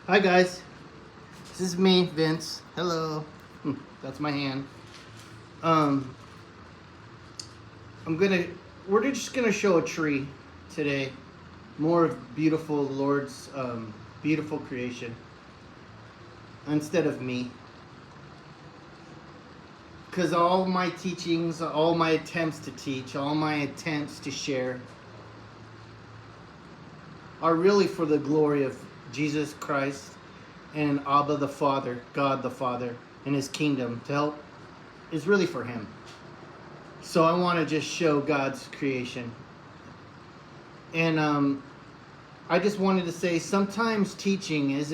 Hi guys, this is me, Vince. Hello. That's my hand. Um, we're just gonna show a tree today. More of beautiful Lord's beautiful creation instead of me. Because all my teachings, all my attempts to teach, all my attempts to share are really for the glory of Jesus Christ and Abba the Father, God the Father, and His kingdom to help is really for Him. So I want to just show God's creation. And I just wanted to say sometimes teaching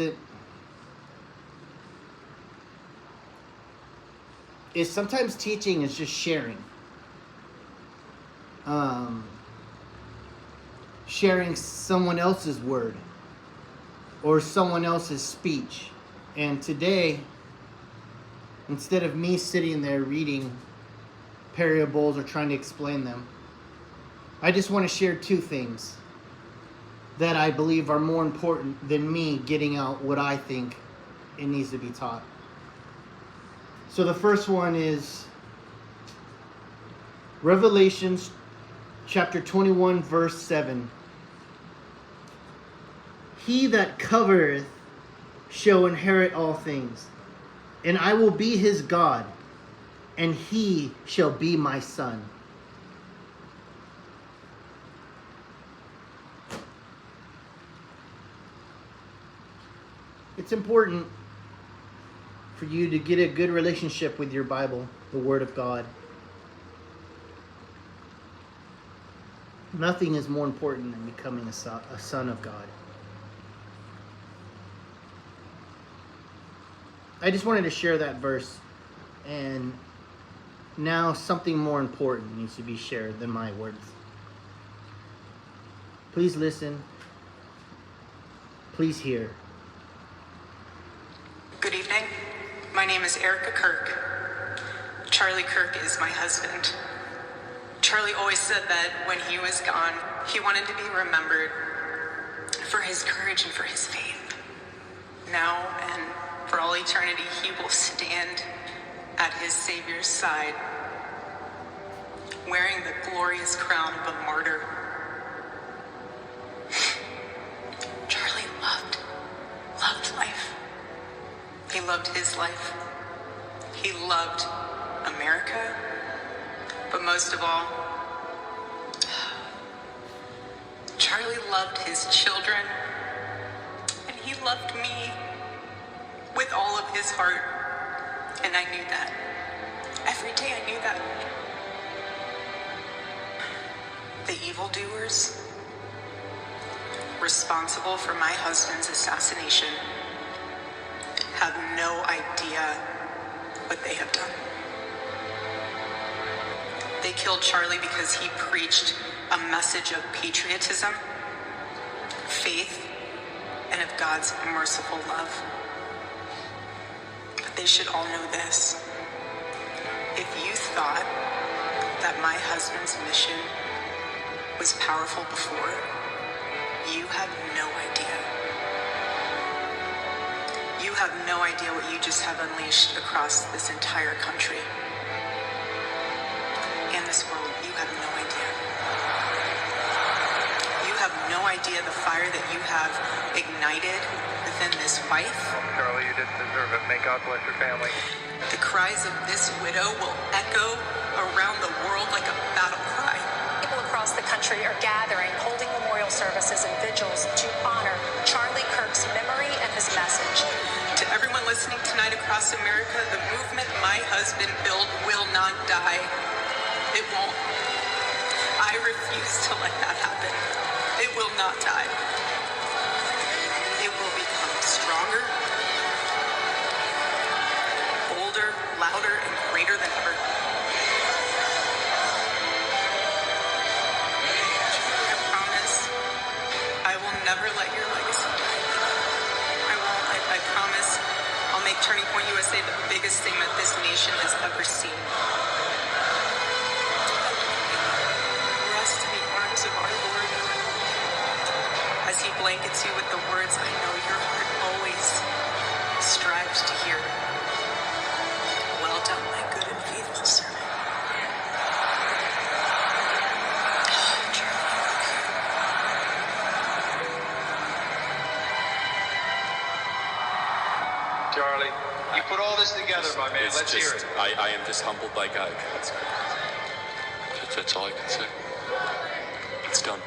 sometimes teaching is just sharing. Sharing someone else's word or someone else's speech. And today, instead of me sitting there reading parables or trying to explain them, I just want to share two things that I believe are more important than me getting out what I think it needs to be taught. So the first one is Revelations chapter 21 verse 7. He that covereth shall inherit all things, and I will be his God, and he shall be my son. It's important for you to get a good relationship with your Bible, the Word of God. Nothing is more important than becoming a son of God. I just wanted to share that verse, and now something more important needs to be shared than my words. Please listen. Please hear. Good evening. My name is Erica Kirk. Charlie Kirk is my husband. Charlie always said that when he was gone, he wanted to be remembered for his courage and for his faith. Now and for all eternity, he will stand at his Savior's side, wearing the glorious crown of a martyr. Charlie loved life. He loved his life. He loved America. But most of all, Charlie loved his children, and he loved me with all of his heart. And I knew that. Every day I knew that. The evildoers responsible for my husband's assassination have no idea what they have done. They killed Charlie because he preached a message of patriotism, faith, and of God's merciful love. But they should all know this. If you thought that my husband's mission was powerful before, you have no idea. You have no idea what you just have unleashed across this entire country. In this world, you have no idea. You have no idea the fire that you have ignited within this wife. Charlie, you didn't deserve it. May God bless your family. The cries of this widow will echo around the world like a battle cry. People across the country are gathering, holding memorial services and vigils to honor Charlie Kirk's memory and his message. To everyone listening tonight across America, the movement my husband built will not die. It won't. I refuse to let that happen. It will not die. It will become stronger, bolder, louder, and greater than ever. I promise I will never let your legacy die. I won't. I promise I'll make Turning Point USA the biggest thing that this nation has ever seen. Rest in the arms of our Lord. As He blankets you with the words I know your heart always strives to hear. Well done, my good and faithful servant. Charlie, you put all this together, my man. Let's hear it. I am just humbled by God. That's all I can say. It's done.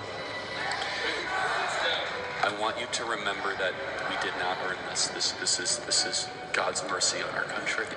I want you to remember that we did not earn this. This is God's mercy on our country.